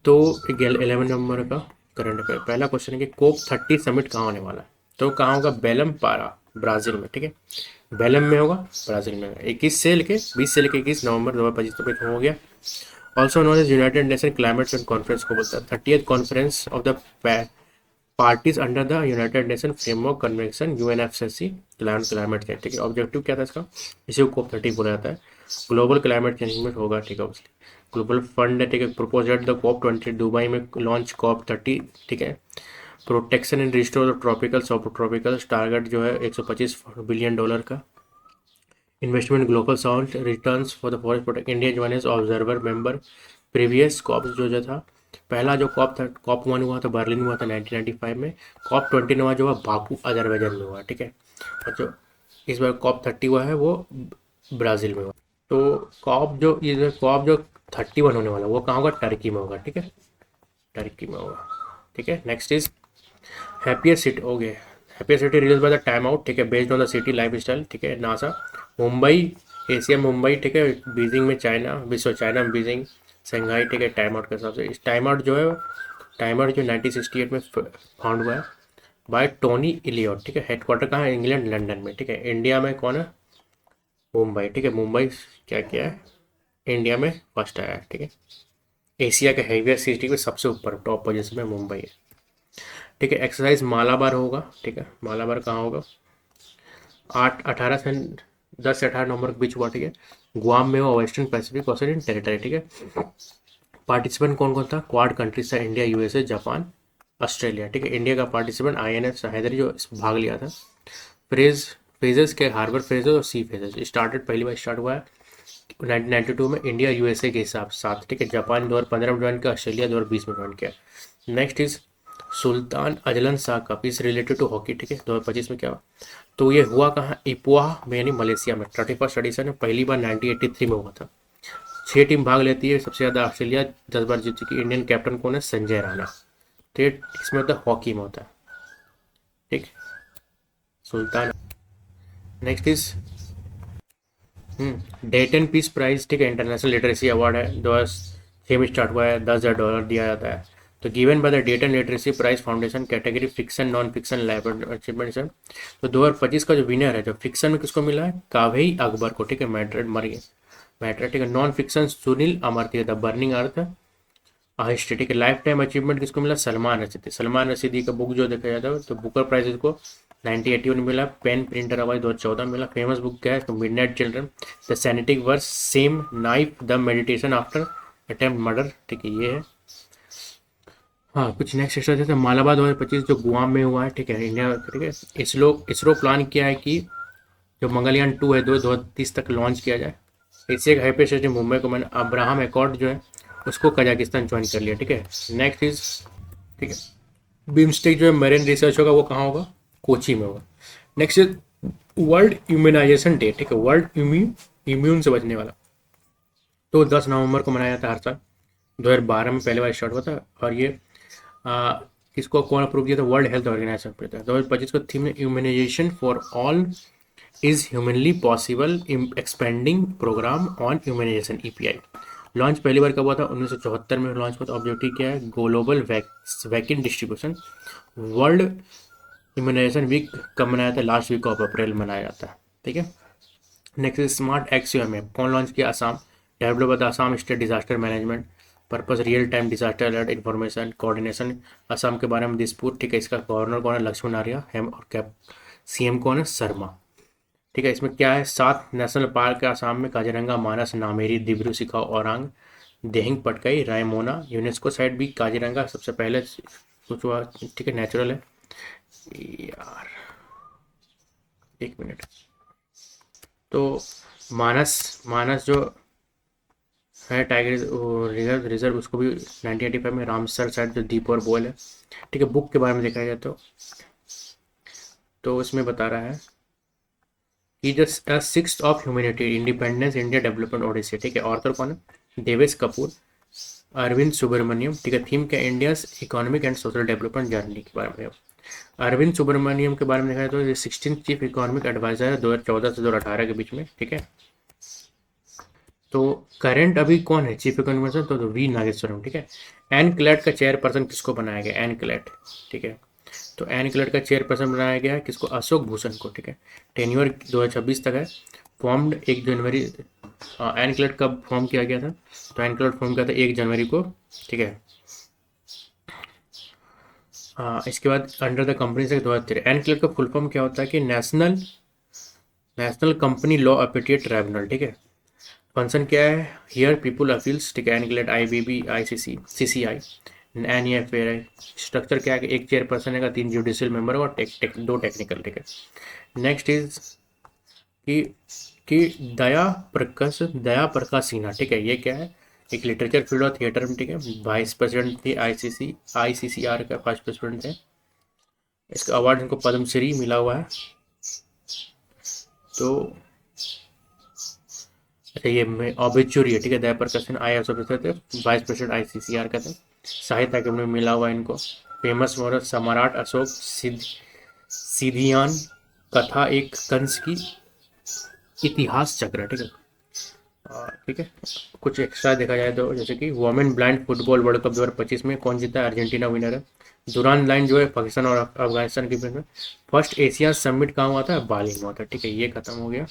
तो 11 नंबर का current affair पहला क्वेश्चन है कि COP30 समिट कहाँ होने वाला है। तो कहाँ होगा? बेलम पारा, ब्राज़ील में। ठीक है, बेलम में होगा, ब्राज़ील में होगा। 20 से लेके 21 नवंबर 2025 तक हो गया। Also known as United Nation climate change conference को बोलता है। 30th conference of the parties under the United Nation framework convention UNFCCC climate change. ठीक है, ऑब्जेक्टिव क्या था इसका? इसी को COP30 बोला जाता है। ग्लोबल क्लाइमेट चेंज में होगा। ठीक है, ग्लोबल फंड है। ठीक है, propose at the COP20 Dubai में लॉन्च COP30। ठीक है, protection and restore tropical sub tropical target जो है $125 बिलियन का। Investment global sound returns for the forest protect India join as observer member. Previous COP जो था, पहला जो कॉप था, COP1 हुआ था बर्लिन में हुआ था 1995 में। COP29 जो हुआ बाकू अजरबैजान में हुआ। ठीक है, और जो इस बार COP30 हुआ है वो ब्राज़ील में हुआ। तो COP जो 31 होने वाला वो कहाँ होगा? टर्की में होगा। ठीक है, टर्की में होगा। ठीक है, नेक्स्ट इज हैप्पियर सिटी हो गया। Happier city release by the time out. ठीक है, based on the city life style. ठीक है, नासा। मुंबई, एशिया मुंबई। ठीक है, बीजिंग में चाइना, विश्व चाइना में बीजिंग, शंघाई। ठीक है, टाइम आउट के हिसाब से। इस टाइम आउट जो है, टाइम आउट जो 1968 में फाउंड हुआ है बाय टोनी इलियट। ठीक है, हेडक्वार्टर कहाँ है? इंग्लैंड, लंदन में। ठीक है, इंडिया में कौन है? मुंबई। ठीक है, मुंबई क्या किया है? इंडिया में फर्स्ट आया है। ठीक है, एशिया के हैवियर सिटी में सबसे ऊपर टॉप पोजीशन में मुंबई है। ठीक है, एक्सरसाइज मालाबार होगा। ठीक है, मालाबार कहाँ होगा? 10 से 18 नवंबर के बीच हुआ। ठीक है, गुआम में हुआ, वेस्टर्न पैसिफिक ओशियन टेरिटरी। ठीक है, पार्टिसिपेंट कौन कौन था? क्वाड कंट्रीज था, इंडिया, USA, जापान, ऑस्ट्रेलिया। ठीक है, इंडिया का पार्टिसिपेंट INF हैदरी जो भाग लिया था। फ्रेज फेजेस के हार्बर फ्रेजेस और सी फेजेस स्टार्टेड पहली बार स्टार्ट हुआ है 1992 में इंडिया USA के हिसाब साथ। ठीक है, जापान 2015 में ज्वाइन किया, ऑस्ट्रेलिया 2020 में ज्वाइन किया। Next is Sultan Azlan Shah cup is related to hockey. ठीक है, 2025 में क्या हुआ? तो ये हुआ कहाँ? इपोहा में यानी मलेशिया में। 31st एडिशन है, पहली बार 1983 में हुआ था। 6 टीम भाग लेती है, सबसे ज़्यादा ऑस्ट्रेलिया 10 बार जीत चुकी। इंडियन कैप्टन कौन है? संजय राणा। ठीक, इसमें होता है हॉकी में होता है। ठीक, सुल्तान। Next is Dayton peace prize. ठीक है, इंटरनेशनल लिटरेसी अवार्ड है, 2006 में स्टार्ट हुआ है, $10,000 दिया जाता है। तो given by the Dayton literacy prize foundation, category fiction non fiction life achievement है। तो 2025 का जो विनर है, जो फिक्शन में किसको मिला है? कावेई अकबर को। ठीक है, मैट्रेड मर गए, मैट्रेड। ठीक है, non fiction Sunil Amrith the burning earth history. ठीक है, लाइफ टाइम अचीवमेंट किसको मिला? सलमान रशीदी। सलमान रशीदी का बुक जो देखा जाता है तो बुकर प्राइज इसको 1981 में मिला। पेन प्रिंटर अवार्ड 2014 में मिला। फेमस बुक क्या है? तो midnight children, the satanic verses, same knife, the meditation after attempt murder. ठीक है, ये है। हाँ, कुछ नेक्स्ट एक्स्ट्रा जैसे मालाबार 2025 जो गुआम में हुआ है। ठीक है, इंडिया। ठीक है, इसरो इसरो प्लान किया है कि जो मंगलयान 2 है 2030 तक लॉन्च किया जाए। एशिया का हाईवे स्टेशन मुंबई को मैंने अब्राहम एकॉर्ड जो है उसको कजाकिस्तान ज्वाइन कर लिया। ठीक है, नेक्स्ट इज, ठीक है, बिम्स्टेक जो है मेरीन रिसर्च होगा वो कहाँ होगा? कोची में होगा। Next is world immunisation day. ठीक है, वर्ल्ड इम्यून से बचने वाला, तो 10 नवंबर को मनाया जाता है हर साल। 2012 में पहली बार स्टार्ट हुआ था। और ये आ, किसको कौन अप्रूव किया था? वर्ल्ड हेल्थ ऑर्गेनाइजेशन पे था। 2025 को theme immunisation for all is humanly possible expanding programme on immunisation EPI। Launch पहली बार कब हुआ था? 1974 में लॉन्च हुआ था। ऑब्जेक्टिव क्या है? Global vaccine distribution. World immunisation week कब मनाया था? लास्ट वीक ऑफ अप्रैल मनाया जाता है। ठीक है, नेक्स्ट स्मार्ट एक्सयूएम ऐप कौन लॉन्च किया? Assam. Develop by the Assam state disaster management, purpose real time disaster alert information coordination. Assam के बारे में दिसपुर। ठीक है, इसका गवर्नर कौन है? लक्ष्मण आर्या। हेम और कैप CM कौन है? शर्मा। ठीक है, इसमें क्या है? 7 नेशनल पार्क है आसाम में, काजीरंगा, मानस, नामेरी, दिब्रू सीखा, औरांग, देहिंग पटकाई, रायमोना। यूनेस्को साइट भी काजीरंगा सबसे पहले कुछ हुआ। ठीक है, नेचुरल है यार, एक मिनट। तो मानस मानस जो है टाइगर रिजर्व रिजर्व उसको भी 1985 में रामसर साइट जो दीप और बोल है। ठीक है, बुक के बारे में देखा जाए तो इसमें बता रहा है कि the sixth of humanity independence India development odyssey. ठीक है, ऑर्थर कौन है? देवेश कपूर, अरविंद सुब्रमण्यम। ठीक है, थीम क्या? India's economic and social development journey के बारे में। अरविंद सुब्रमण्यम के बारे में देखा जाए तो ये 16th चीफ इकोनॉमिक एडवाइजर है 2014 से 2018 के बीच में। ठीक है, तो करंट अभी कौन है चीफ इकोनॉमिस्ट, तो वी नागेश्वरम, ठीक है। एनक्लेट का चेयरपर्सन किसको बनाया गया, एनक्लेट, ठीक है। तो एनक्लेट का चेयरपर्सन बनाया गया है किसको, अशोक भूषण को, ठीक है। टेन्योर 2026 तक है। फॉर्म्ड 1 जनवरी, एनक्लेट कब फॉर्म किया गया था, तो एनक्लेट फॉर्म किया था 1 जनवरी को, ठीक है। इसके बाद अंडर द कंपनी से 2013। एनक्लेट का फुल फॉर्म क्या होता है कि नेशनल कंपनी लॉ अपीटिएट ट्राइब्यूनल, ठीक है। फंक्शन क्या है, हियर पीपुल अपील्स, ठीक है। एनक्लेट IBB ICC CCI NEFA। Structure क्या है कि एक चेयरपर्सन है, 3 जुडिशियल मेंबर और 2 टेक्निकल, ठीक है। नेक्स्ट इज कि दया प्रकाश सिन्हा, ठीक है। ये क्या है, एक लिटरेचर फील्ड और थिएटर में, ठीक है। वाइस प्रेसिडेंट थे ICCR का, फर्स्ट प्रेसिडेंट थे। इसका अवार्ड इनको पद्मश्री मिला हुआ है। तो अच्छा, ये ऑबिचुरी है, ठीक है। दया प्रकाश सिन्हा IAS ऑफिसर थे, वाइस प्रेसिडेंट ICCR का थे। साहित्य अकादमी में मिला हुआ है इनको। फेमस मोरस सम्राट अशोक सिधियान, कथा एक कंस की, इतिहास चक्र, ठीक है। ठीक है। कुछ एक्स्ट्रा देखा जाए तो जैसे कि women blind football world cup 2025 में कौन जीता है, अर्जेंटीना विनर है। दुरान लाइन जो है पाकिस्तान और अफगानिस्तान के बीच में। फर्स्ट एशिया समिट कहाँ हुआ था, बाली में हुआ था, ठीक है। ये खत्म हो गया।